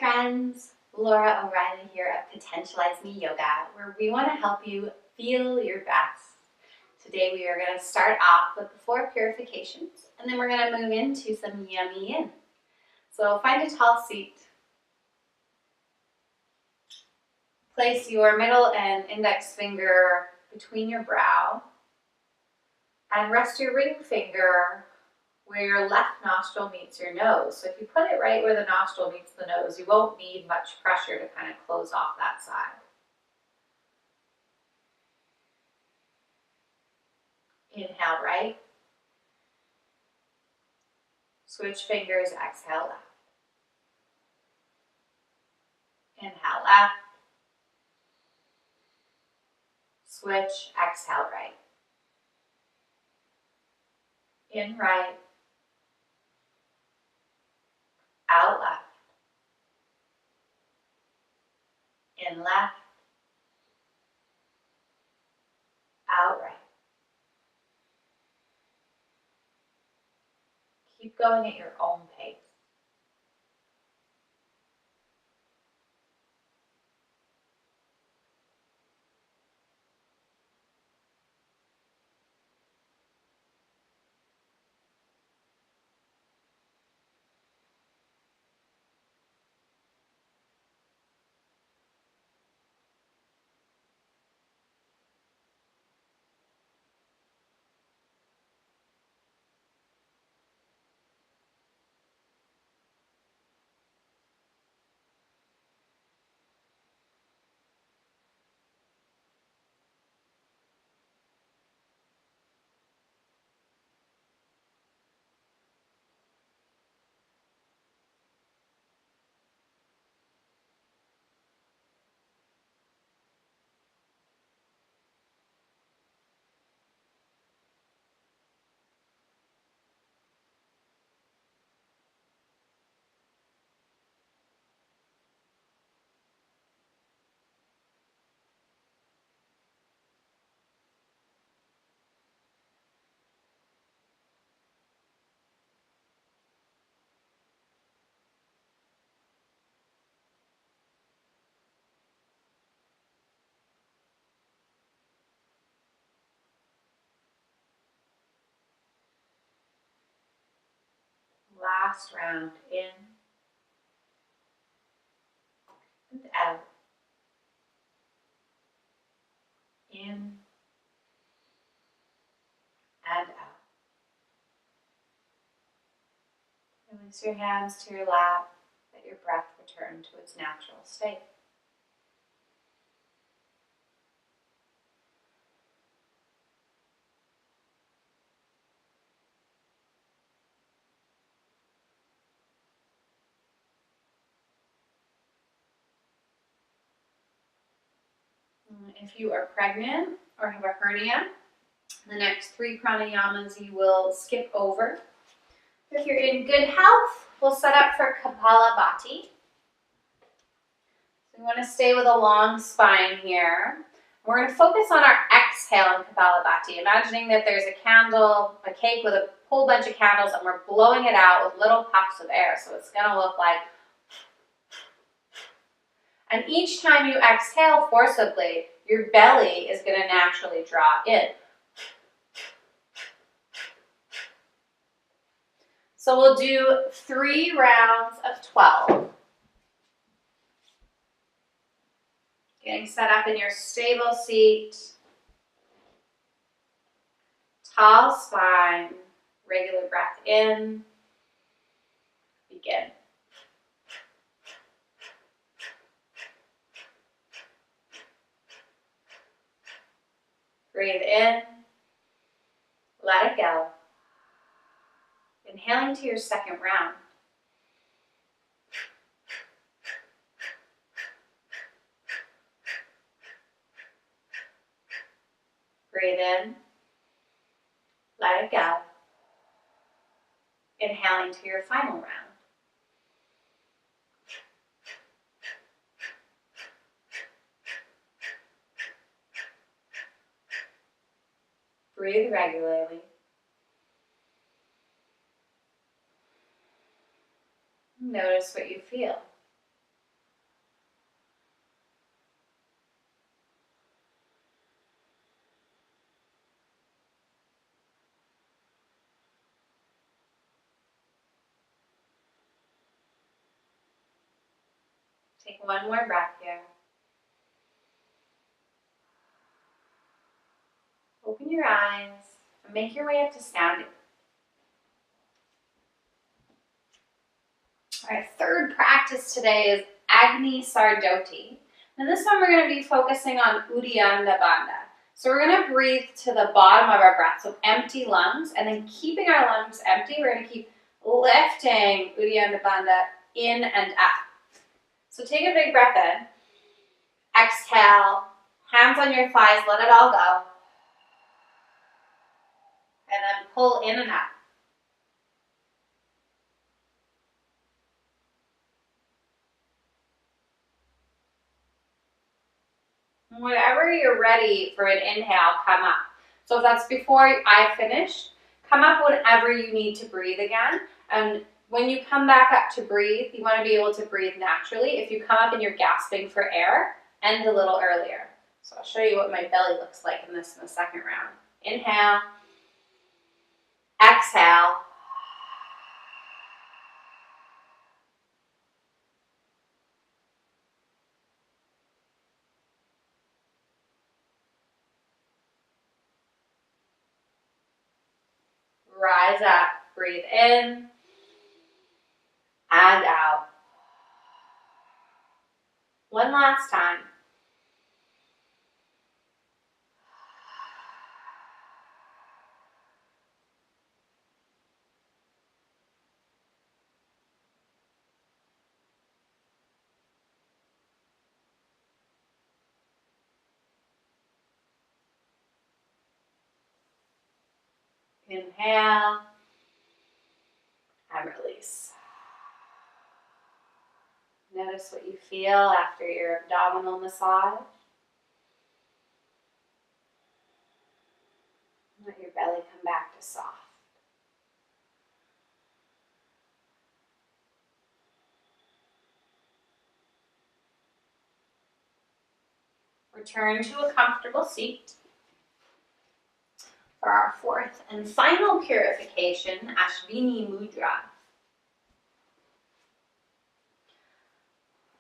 friends, Laura O'Reilly here of Potentialize Me Yoga, where we want to help you feel your best. Today we are going to start off with the 4 purifications, and then we're going to move into some Yummy Yin. So find a tall seat. Place your middle and index finger between your brow, and rest your ring finger where your left nostril meets your nose. So if you put it right where the nostril meets the nose, you won't need much pressure to kind of close off that side. Inhale right. Switch fingers, exhale left. Inhale left. Switch, exhale right. In right. Out left. In left. Out right. Keep going at your own pace. Last round, in and out. In and out. Release your hands to your lap. Let your breath return to its natural state. If you are pregnant or have a hernia, the next 3 pranayamas you will skip over. If you're in good health, we'll set up for Kapalabhati. So we want to stay with a long spine here. We're going to focus on our exhale in Kapalabhati, imagining that there's a candle, a cake with a whole bunch of candles, and we're blowing it out with little puffs of air. So it's going to look like, and each time you exhale forcibly, your belly is going to naturally draw in. So we'll do 3 rounds of 12. Getting set up in your stable seat. Tall spine, regular breath in. Begin. Breathe in. Let it go. Inhaling to your second round. Breathe in. Let it go. Inhaling to your final round. Breathe regularly. Notice what you feel. Take one more breath here. Open your eyes and make your way up to standing. All right, third practice today is Agni Sardoti. And this one we're going to be focusing on Uddiyana Bandha. So we're going to breathe to the bottom of our breath, so empty lungs, and then keeping our lungs empty, we're going to keep lifting Uddiyana Bandha in and up. So take a big breath in. Exhale, hands on your thighs, let it all go. And then pull in and up. Whenever you're ready for an inhale, come up. So if that's before I finish, come up whenever you need to breathe again. And when you come back up to breathe, you want to be able to breathe naturally. If you come up and you're gasping for air, end a little earlier. So I'll show you what my belly looks like in the second round. Inhale. Exhale. Rise up, breathe in and out. One last time. Inhale and release. Notice what you feel after your abdominal massage. Let your belly come back to soft. Return to a comfortable seat for our fourth and final purification, Ashvini Mudra.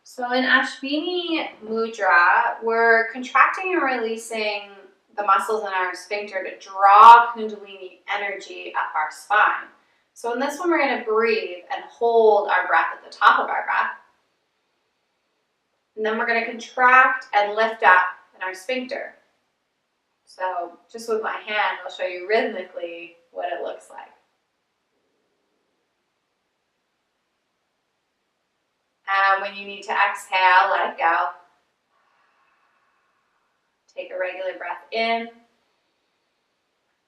So in Ashvini Mudra, we're contracting and releasing the muscles in our sphincter to draw Kundalini energy up our spine. So in this one, we're going to breathe and hold our breath at the top of our breath. And then we're going to contract and lift up in our sphincter. So just with my hand, I'll show you rhythmically what it looks like. And when you need to exhale, let it go. Take a regular breath in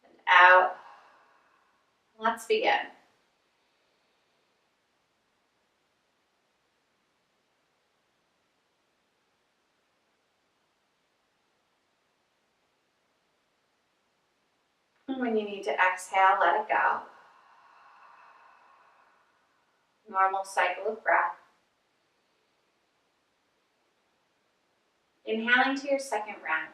and out. Let's begin. When you need to exhale, let it go. Normal cycle of breath. Inhaling to your second round.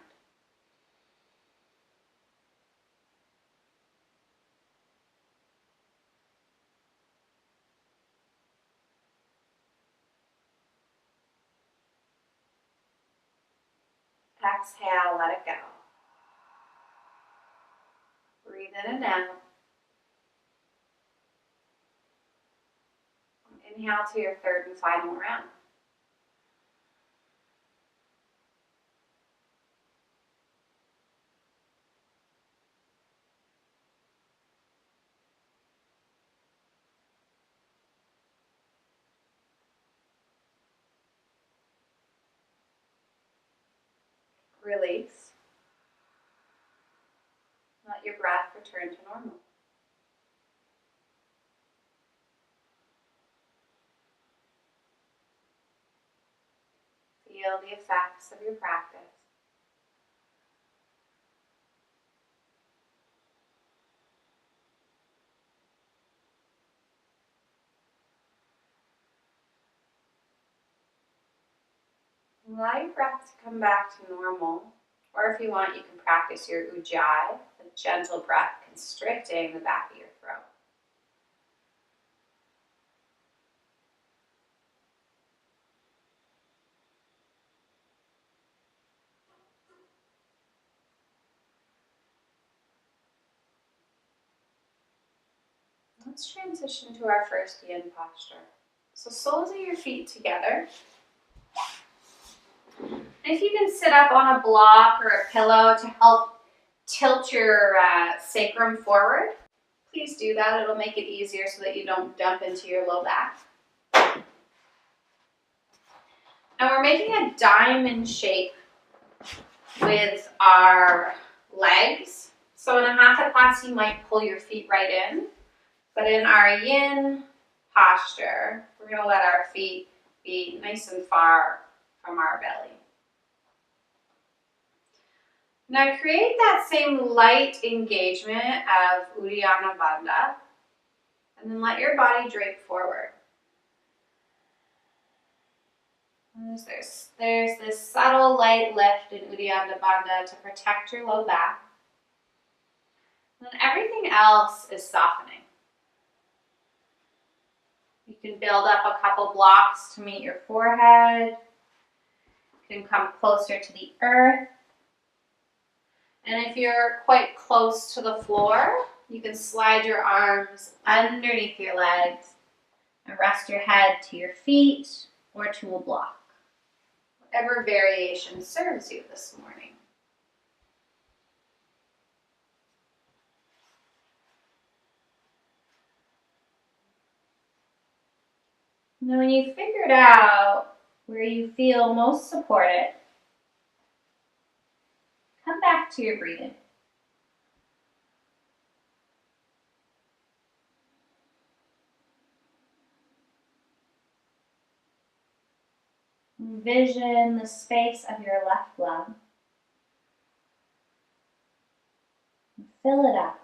Exhale, let it go. Breathe in and out. Inhale to your third and final round. Release. Let your breath return to normal. Feel the effects of your practice. Allow your breath to come back to normal, or if you want, you can practice your ujjayi, a gentle breath constricting the back of your throat. Let's transition to our first yin posture. So soles of your feet together. And if you can sit up on a block or a pillow to help tilt your sacrum forward, please do that. It'll make it easier so that you don't dump into your low back. And we're making a diamond shape with our legs. So in a hatha class, you might pull your feet right in. But in our yin posture, we're going to let our feet be nice and far from our belly. Now create that same light engagement of Uddiyana Bandha, and then let your body drape forward. There's this subtle light lift in Uddiyana Bandha to protect your low back. And then everything else is softening. You can build up a couple blocks to meet your forehead. You can come closer to the earth. And if you're quite close to the floor, you can slide your arms underneath your legs and rest your head to your feet or to a block. Whatever variation serves you this morning. And then when you figured out where you feel most supported, come back to your breathing. Envision the space of your left lung. And fill it up.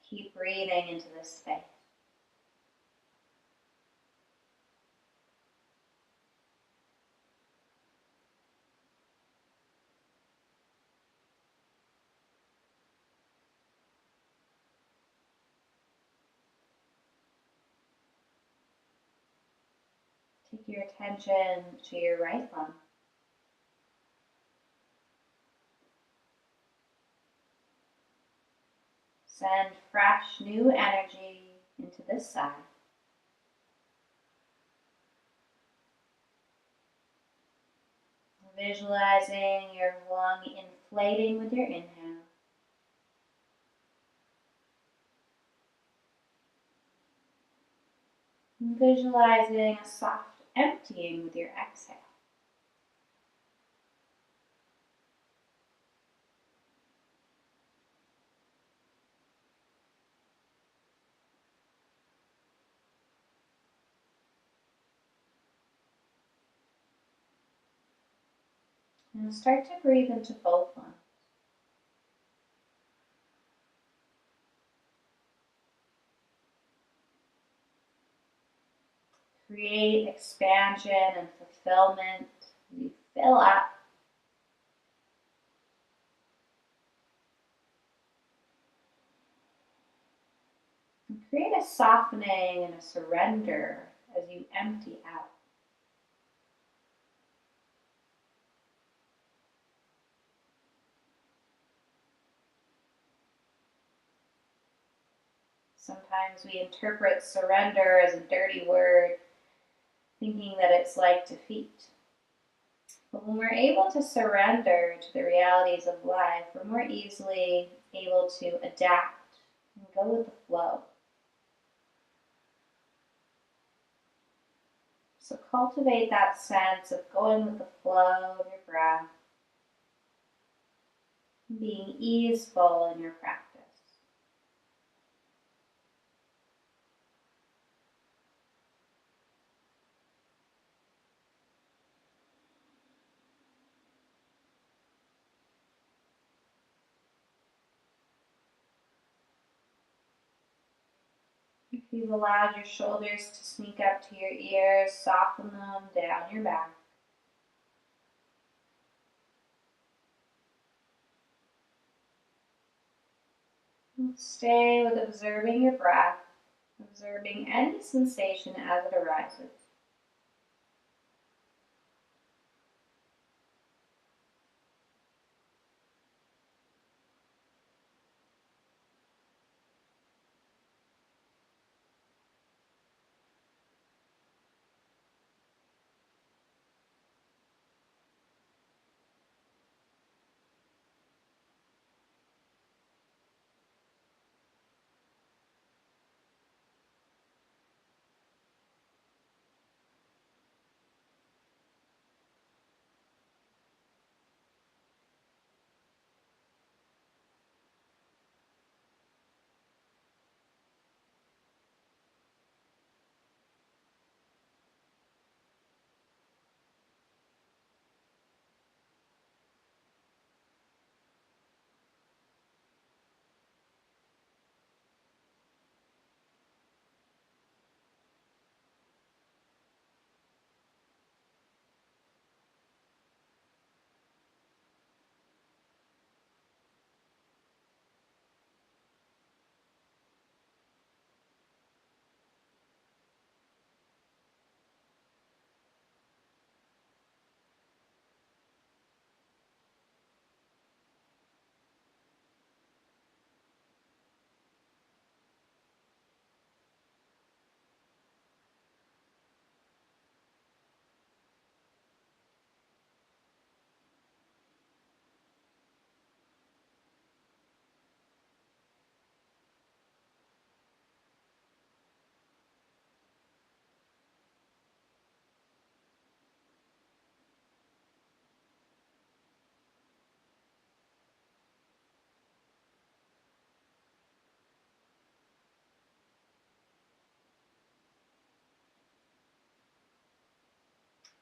Keep breathing into this space. Take your attention to your right lung. Send fresh, new energy into this side. Visualizing your lung inflating with your inhale. And visualizing a soft emptying with your exhale. And start to breathe into both lungs. Create expansion and fulfillment as you fill up. And create a softening and a surrender as you empty out. Sometimes we interpret surrender as a dirty word, thinking that it's like defeat. But when we're able to surrender to the realities of life, we're more easily able to adapt and go with the flow. So cultivate that sense of going with the flow of your breath, being easeful in your practice. If you've allowed your shoulders to sneak up to your ears, soften them down your back. And stay with observing your breath, observing any sensation as it arises.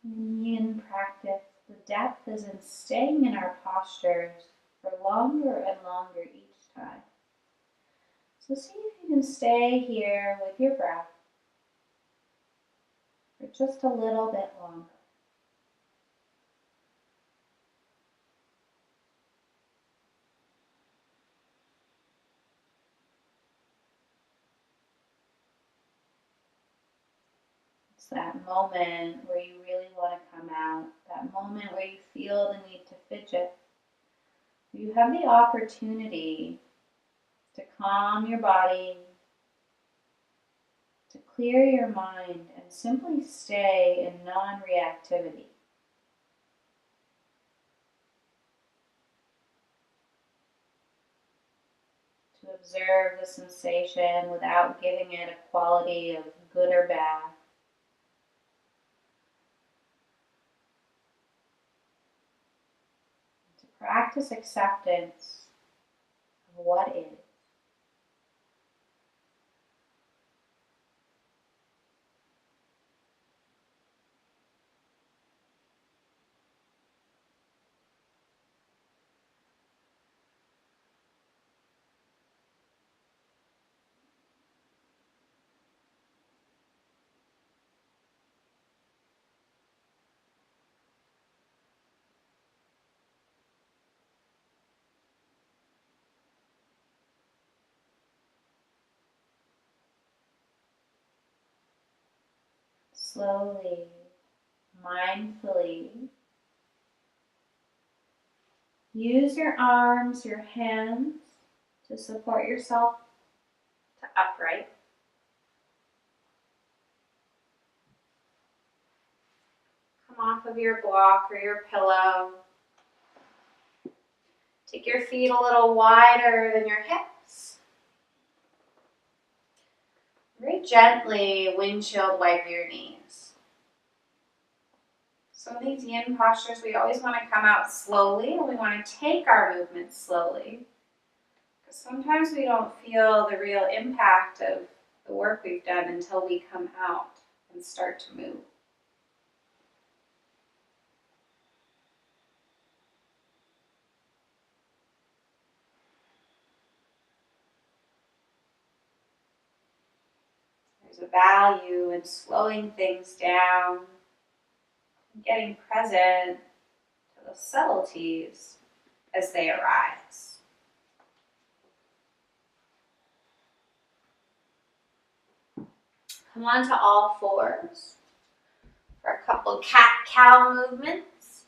In Yin practice, the depth is in staying in our postures for longer and longer each time. So see if you can stay here with your breath for just a little bit longer. It's that moment where you really want to come out, that moment where you feel the need to fidget. You have the opportunity to calm your body, to clear your mind, and simply stay in non-reactivity. To observe the sensation without giving it a quality of good or bad. To practice acceptance of what is. Slowly, mindfully, use your arms, your hands to support yourself to upright. Come off of your block or your pillow. Take your feet a little wider than your hips. Very gently windshield wipe your knees. So in these yin postures, we always want to come out slowly, and we want to take our movement slowly. Because sometimes we don't feel the real impact of the work we've done until we come out and start to move. There's a value in slowing things down, and getting present to the subtleties as they arise. Come on to all fours for a couple cat-cow movements.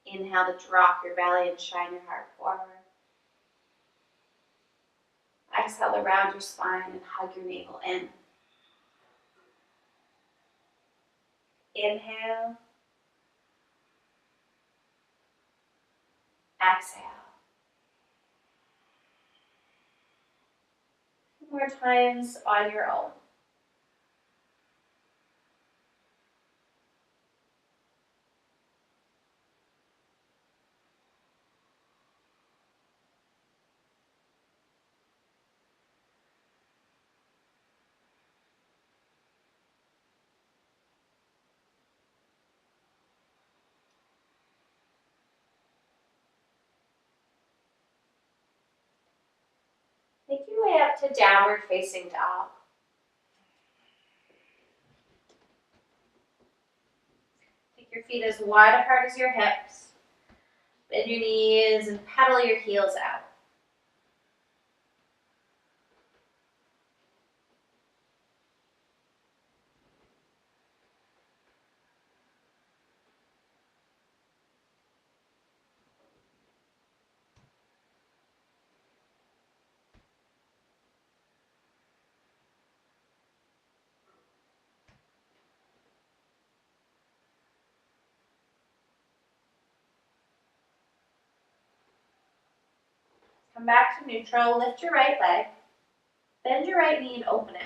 Inhale to drop your belly and shine your heart forward. Exhale to round your spine and hug your navel in. Inhale. Exhale. Two more times on your own. Make your way up to downward facing dog. Take your feet as wide apart as your hips. Bend your knees and pedal your heels out. Come back to neutral. Lift your right leg. Bend your right knee and open it.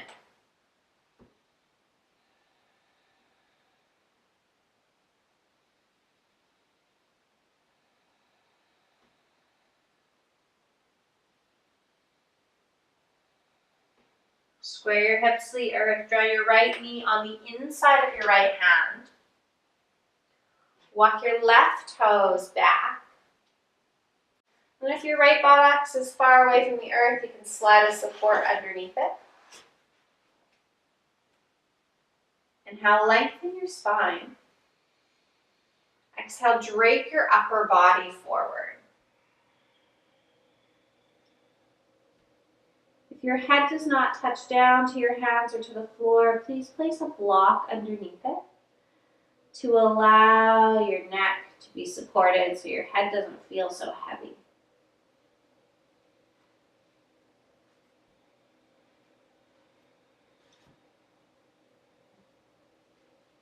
Square your hips to the earth. Draw your right knee on the inside of your right hand. Walk your left toes back. And if your right buttocks is far away from the earth, you can slide a support underneath it. Inhale, lengthen your spine. Exhale, drape your upper body forward. If your head does not touch down to your hands or to the floor, please place a block underneath it to allow your neck to be supported so your head doesn't feel so heavy.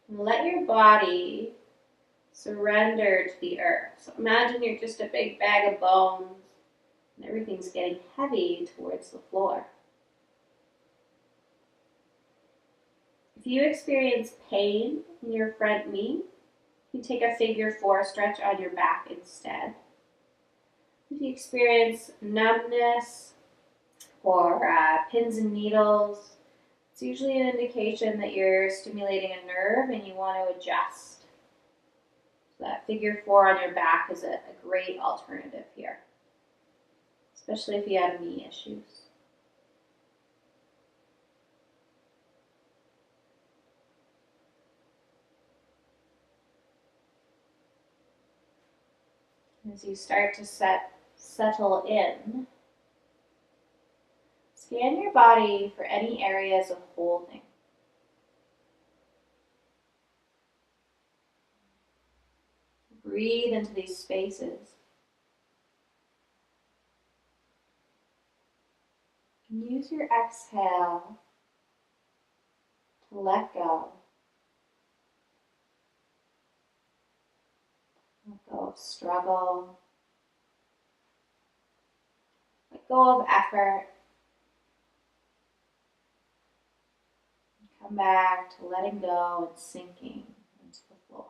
And let your body surrender to the earth. So imagine you're just a big bag of bones and everything's getting heavy towards the floor. If you experience pain in your front knee, you take a figure 4 stretch on your back instead. If you experience numbness or pins and needles, it's usually an indication that you're stimulating a nerve and you want to adjust. So that figure 4 on your back is a great alternative here, especially if you have knee issues. As you start to settle in, scan your body for any areas of holding. Breathe into these spaces. And use your exhale to let go. Let go of struggle. Let go of effort. Come back to letting go and sinking into the floor.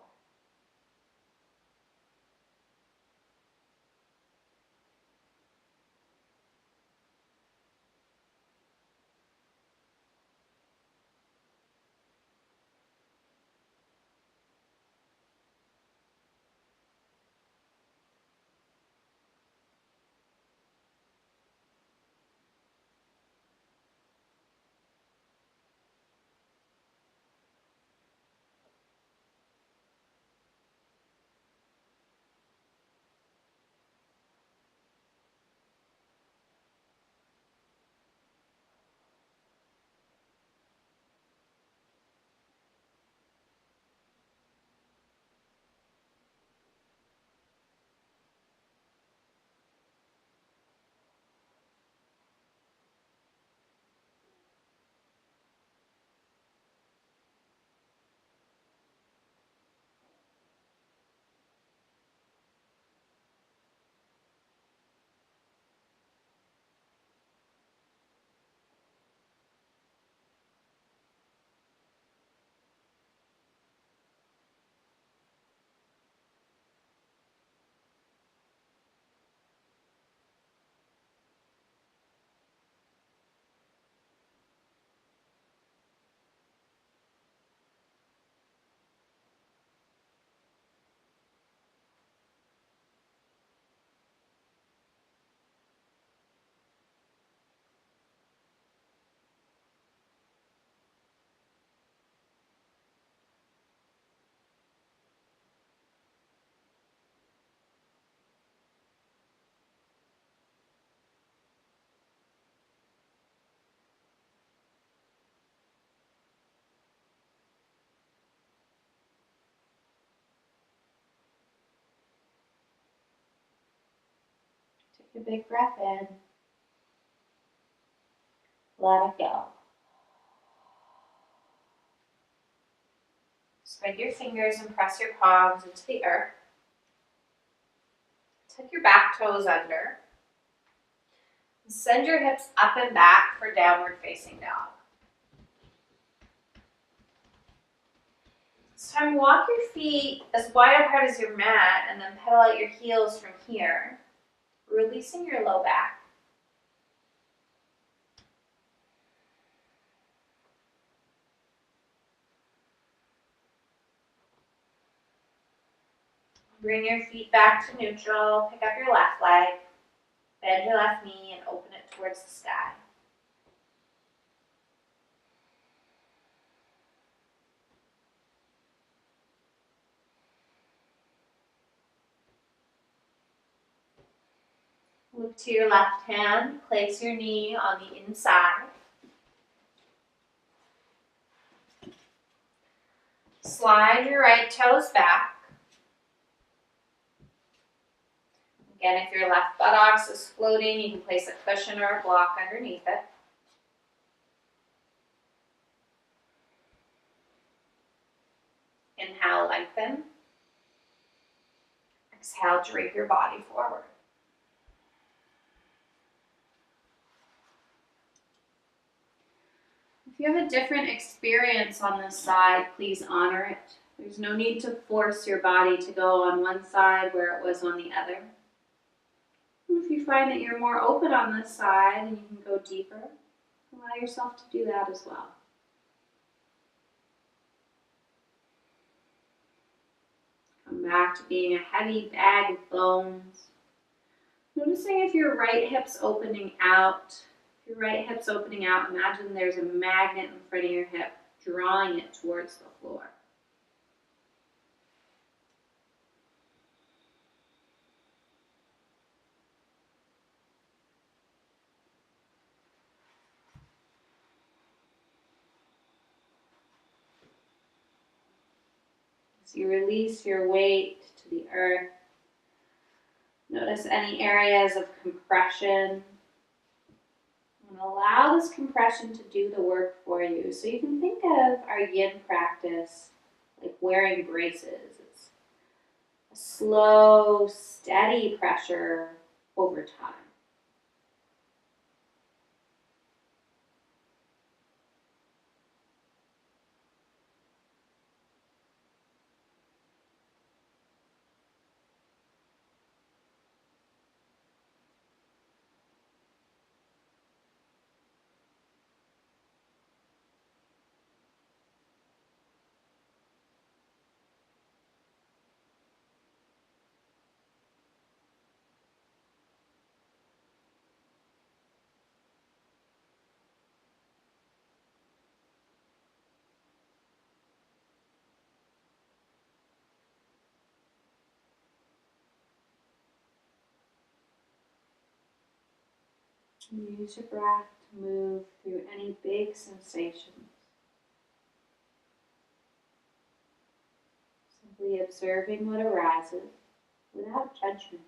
Take a big breath in. Let it go. Spread your fingers and press your palms into the earth. Tuck your back toes under. Send your hips up and back for downward facing dog. This time, walk your feet as wide apart as your mat and then pedal out your heels from here, releasing your low back. Bring your feet back to neutral. Pick up your left leg. Bend your left knee and open it towards the sky. Look to your left hand. Place your knee on the inside. Slide your right toes back. Again, if your left buttocks is floating, you can place a cushion or a block underneath it. Inhale, lengthen. Exhale, drape your body forward. If you have a different experience on this side, please honor it. There's no need to force your body to go on one side where it was on the other. If you find that you're more open on this side and you can go deeper, allow yourself to do that as well. Come back to being a heavy bag of bones. Noticing if your right hip's opening out. If your right hip's opening out, imagine there's a magnet in front of your hip, drawing it towards the floor. As you release your weight to the earth, notice any areas of compression. And allow this compression to do the work for you. So you can think of our yin practice like wearing braces. It's a slow, steady pressure over time. Use your breath to move through any big sensations. Simply observing what arises without judgment.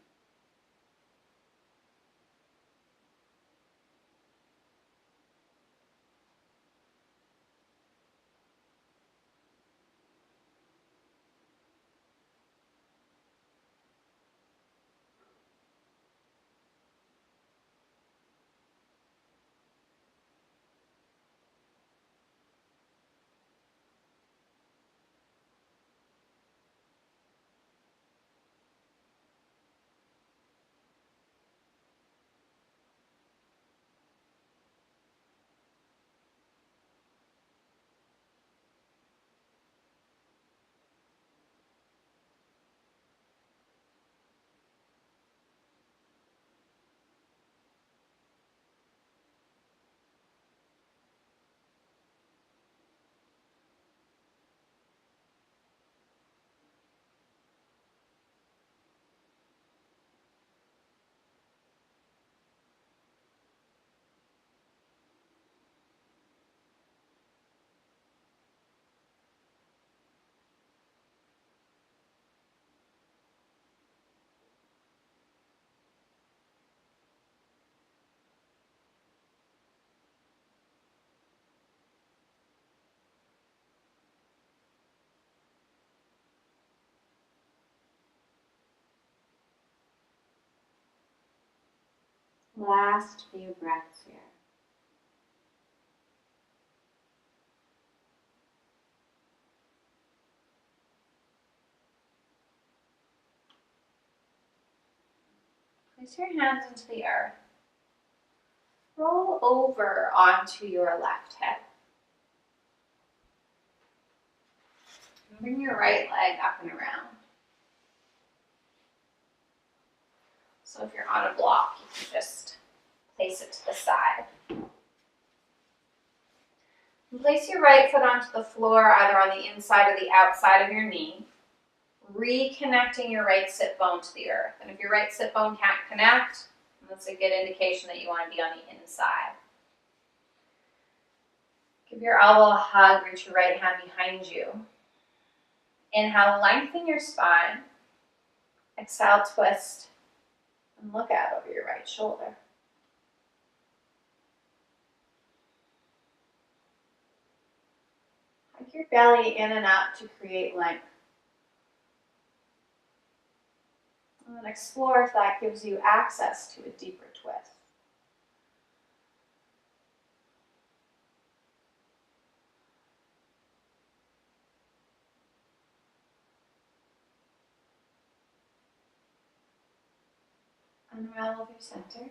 Last few breaths here. Place your hands into the earth. Roll over onto your left hip. And bring your right leg up and around. So if you're on a block, you can just place it to the side. And place your right foot onto the floor, either on the inside or the outside of your knee, reconnecting your right sit bone to the earth. And if your right sit bone can't connect, that's a good indication that you want to be on the inside. Give your elbow a hug, reach your right hand behind you. Inhale, lengthen your spine. Exhale, twist, and look out over your right shoulder. Hug your belly in and up to create length. And then explore if that gives you access to a deeper twist. Unravel your center.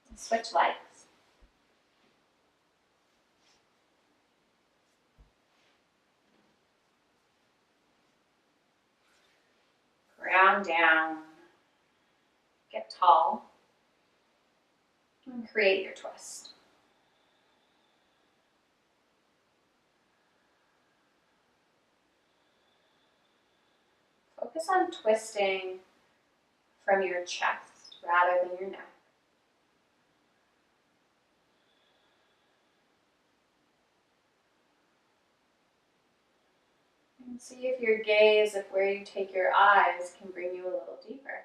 And switch legs. Ground down. Get tall. And create your twist. Focus on twisting from your chest rather than your neck. And see if your gaze, if where you take your eyes, can bring you a little deeper.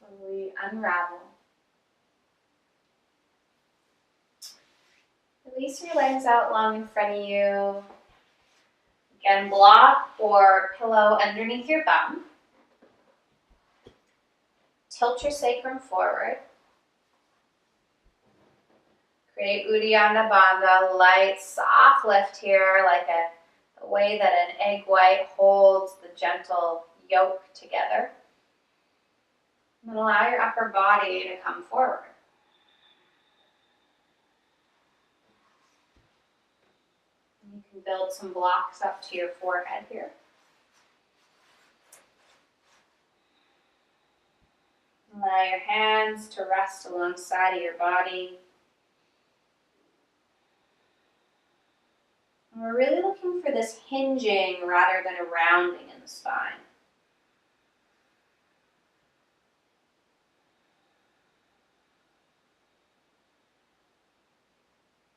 Slowly unravel. Release your legs out long in front of you. Again, block or pillow underneath your bum. Tilt your sacrum forward. Create Uddiyana Bandha, light, soft lift here, like the way that an egg white holds the gentle yolk together. And then allow your upper body to come forward. You can build some blocks up to your forehead here. Allow your hands to rest alongside of your body. And we're really looking for this hinging rather than a rounding in the spine.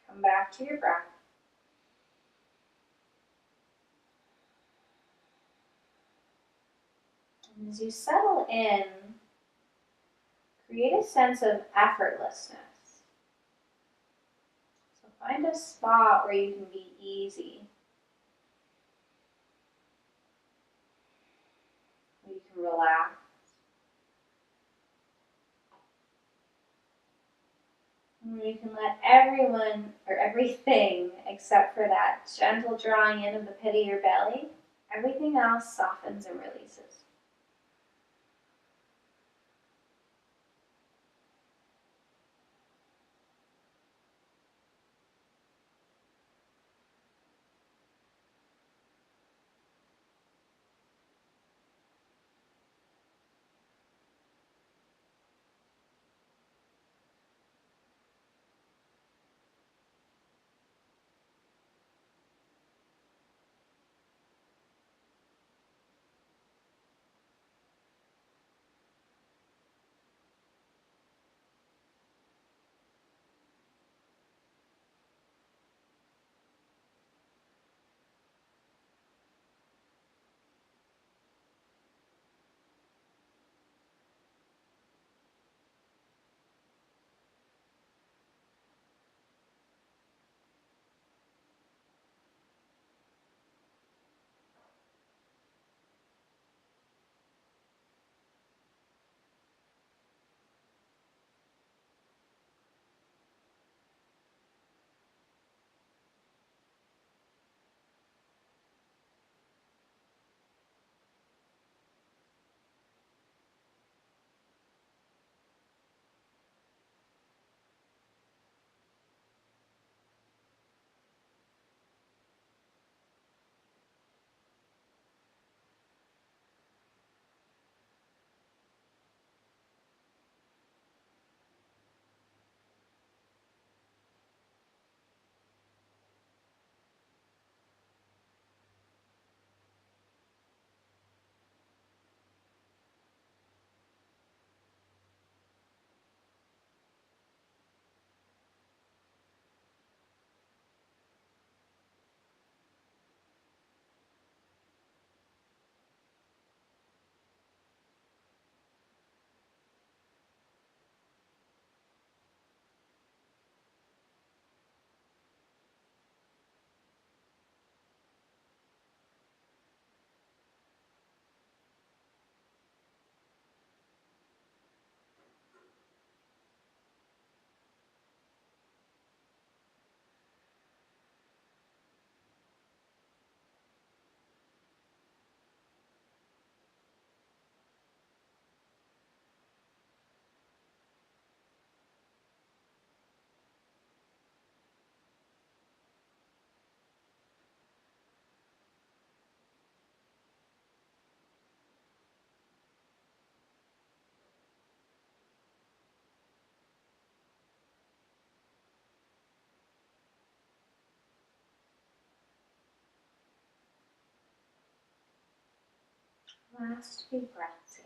Come back to your breath. And as you settle in, create a sense of effortlessness. So find a spot where you can be easy, where you can relax. And you can let everyone or everything, except for that gentle drawing in of the pit of your belly, everything else softens and releases. Last few breaths here.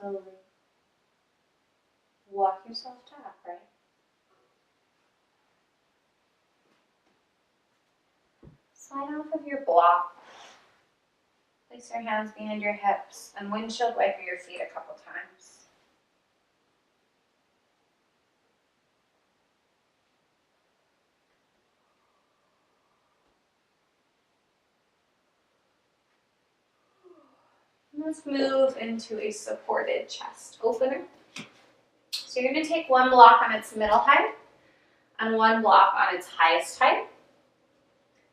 Slowly walk yourself to upright. Slide off of your block. Place your hands behind your hips and windshield wiper your feet a couple times. Let's move into a supported chest opener. So you're going to take one block on its middle height and one block on its highest height.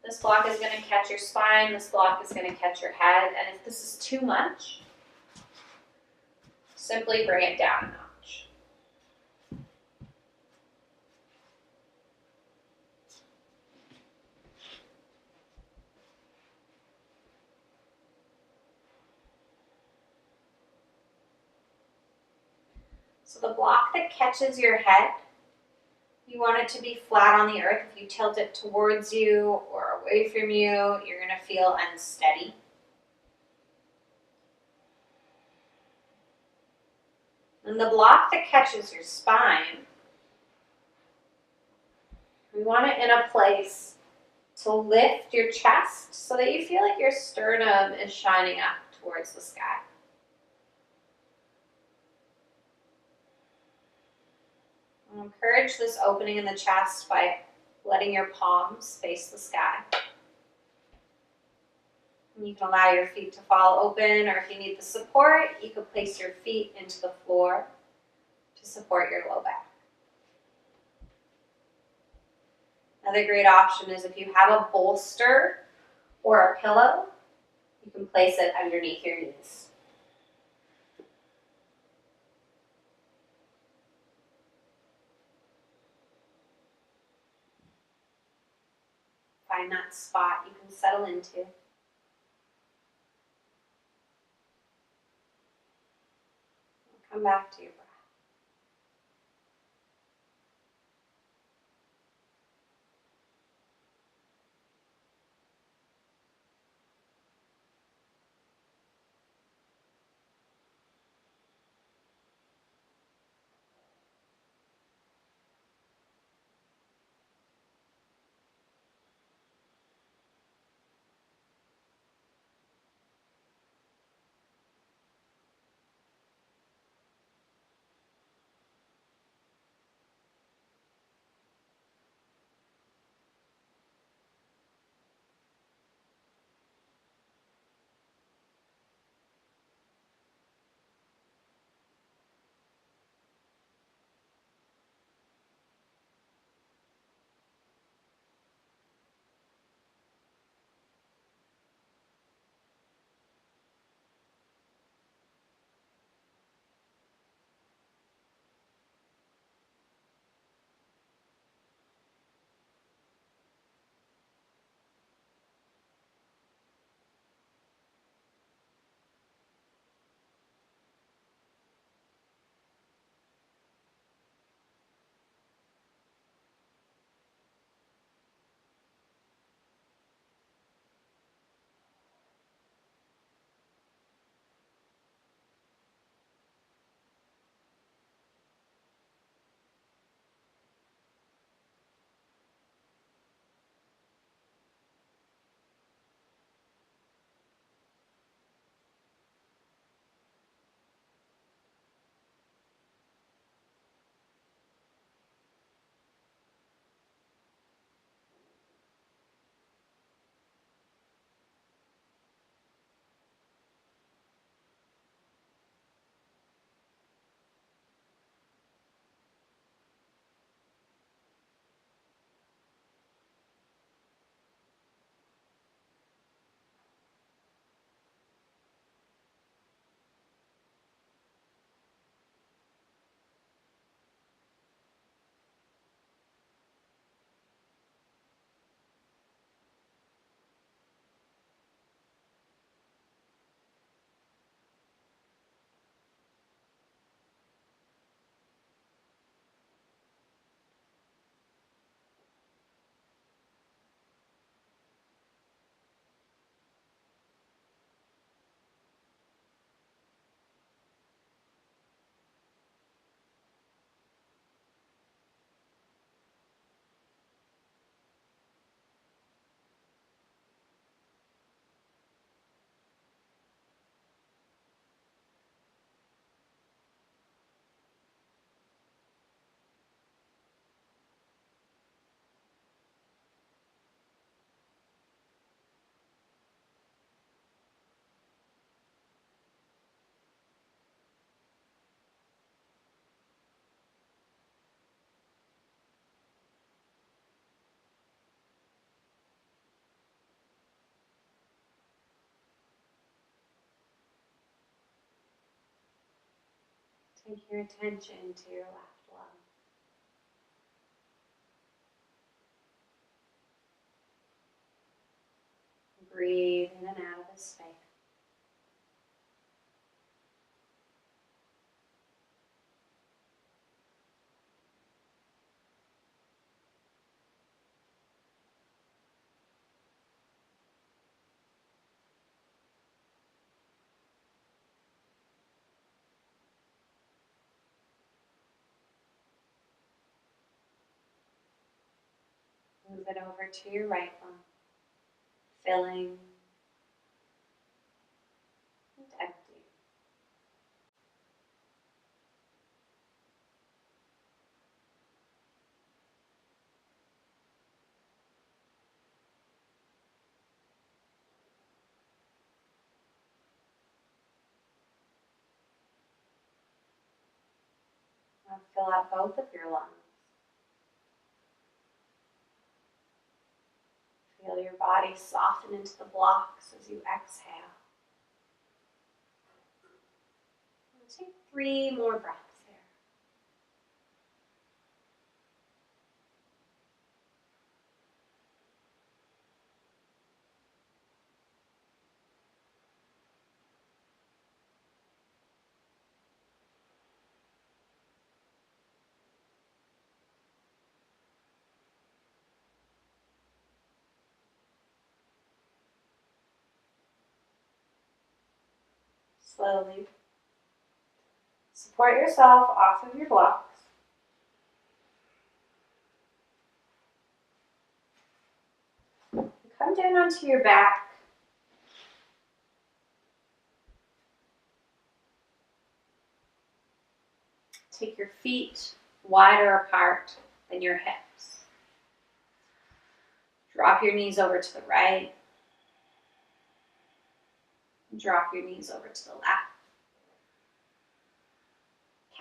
This block is going to catch your spine, this block is going to catch your head, and if this is too much, simply bring it down a notch. So the block that catches your head, you want it to be flat on the earth. If you tilt it towards you or away from you, you're going to feel unsteady. And the block that catches your spine, we want it in a place to lift your chest so that you feel like your sternum is shining up towards the sky. And encourage this opening in the chest by letting your palms face the sky. And you can allow your feet to fall open, or if you need the support, you can place your feet into the floor to support your low back. Another great option is if you have a bolster or a pillow, you can place it underneath your knees. Find that spot you can settle into. Come back to your breath. Take your attention to your left lung. Breathe in and out of the space. Move it over to your right lung, filling and empty. Now fill out both of your lungs. Feel your body soften into the blocks as you exhale. And take 3 more breaths here. Slowly support yourself off of your blocks. Come down onto your back. Take your feet wider apart than your hips. Drop your knees over to the right. Drop your knees over to the left.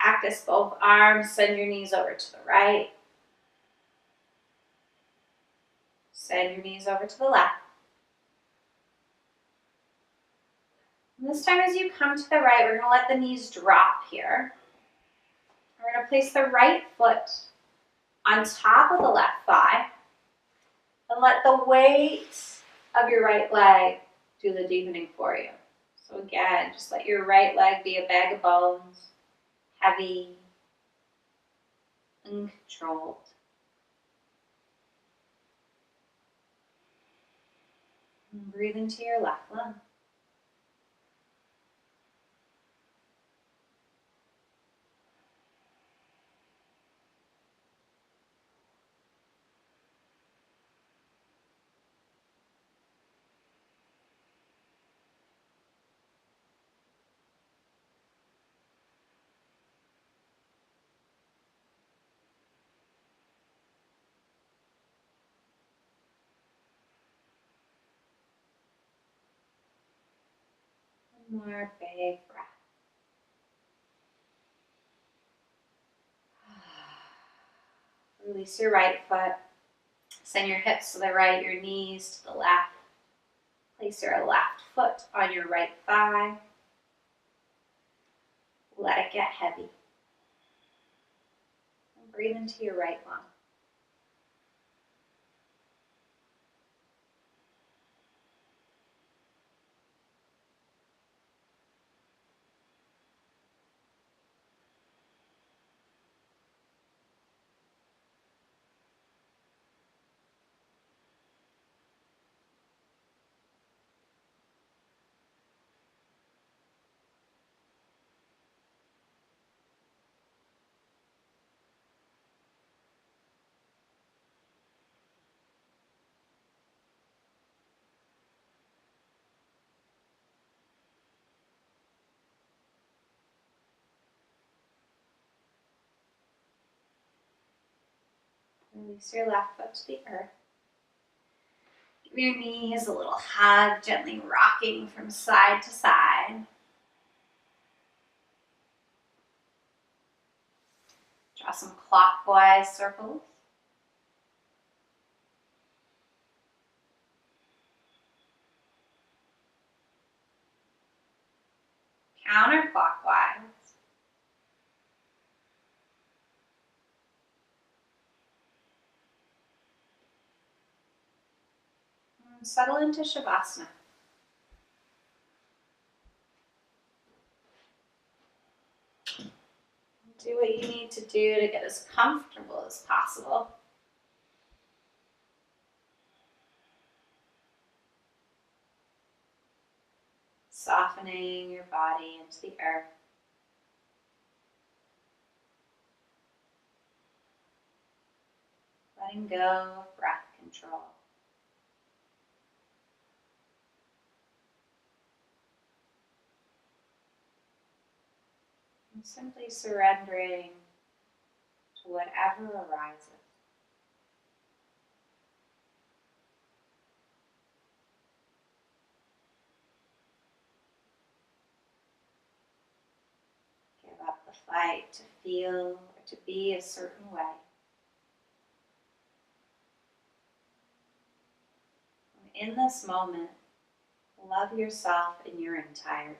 Cactus both arms, send your knees over to the right. Send your knees over to the left. And this time as you come to the right, we're going to let the knees drop here. We're going to place the right foot on top of the left thigh and let the weight of your right leg do the deepening for you. So again, just let your right leg be a bag of bones, heavy, uncontrolled. And breathe into your left lung. One more big breath. Release your right foot. Send your hips to the right, your knees to the left. Place your left foot on your right thigh. Let it get heavy. And breathe into your right lung. Release your left foot to the earth. Give your knees a little hug, gently rocking from side to side. Draw some clockwise circles. Counterclockwise. And settle into Shavasana. Do what you need to do to get as comfortable as possible. Softening your body into the earth. Letting go of breath control. And simply surrendering to whatever arises. Give up the fight to feel or to be a certain way. And in this moment, love yourself in your entirety.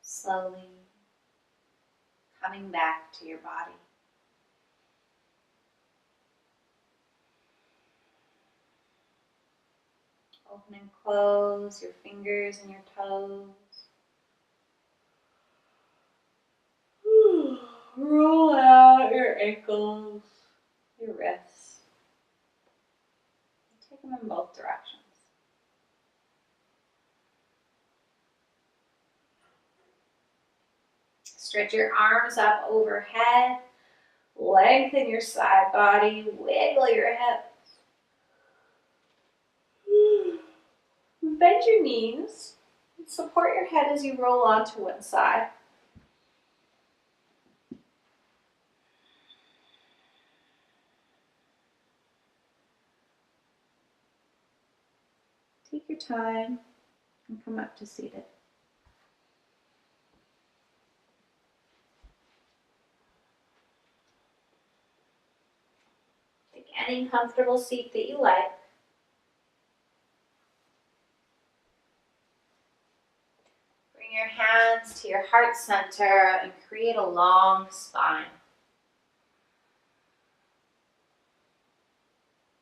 Slowly coming back to your body. Open and close your fingers and your toes. Roll out your ankles, your wrists. Take them in both directions. Stretch your arms up overhead. Lengthen your side body. Wiggle your hips. Bend your knees. Support your head as you roll onto one side. take your time and come up to seated. Take any comfortable seat that you like. Bring your hands to your heart center and create a long spine.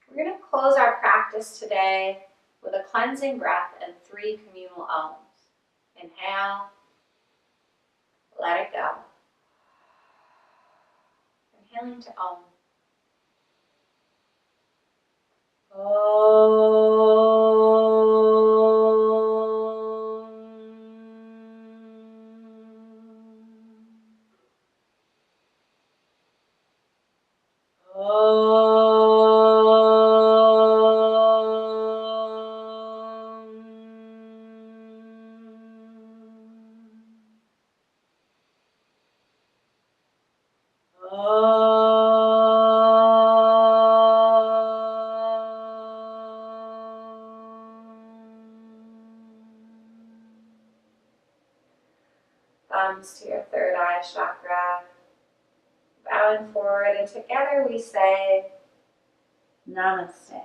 We're going to close our practice today with a cleansing breath and 3 communal Ums. Inhale, let it go. Inhaling to Om. Thumbs to your third eye chakra. Bowing forward, and together we say Namaste.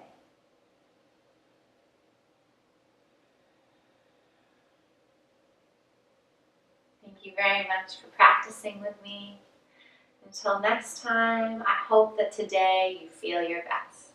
Thank you very much for practicing with me. Until next time, I hope that today you feel your best.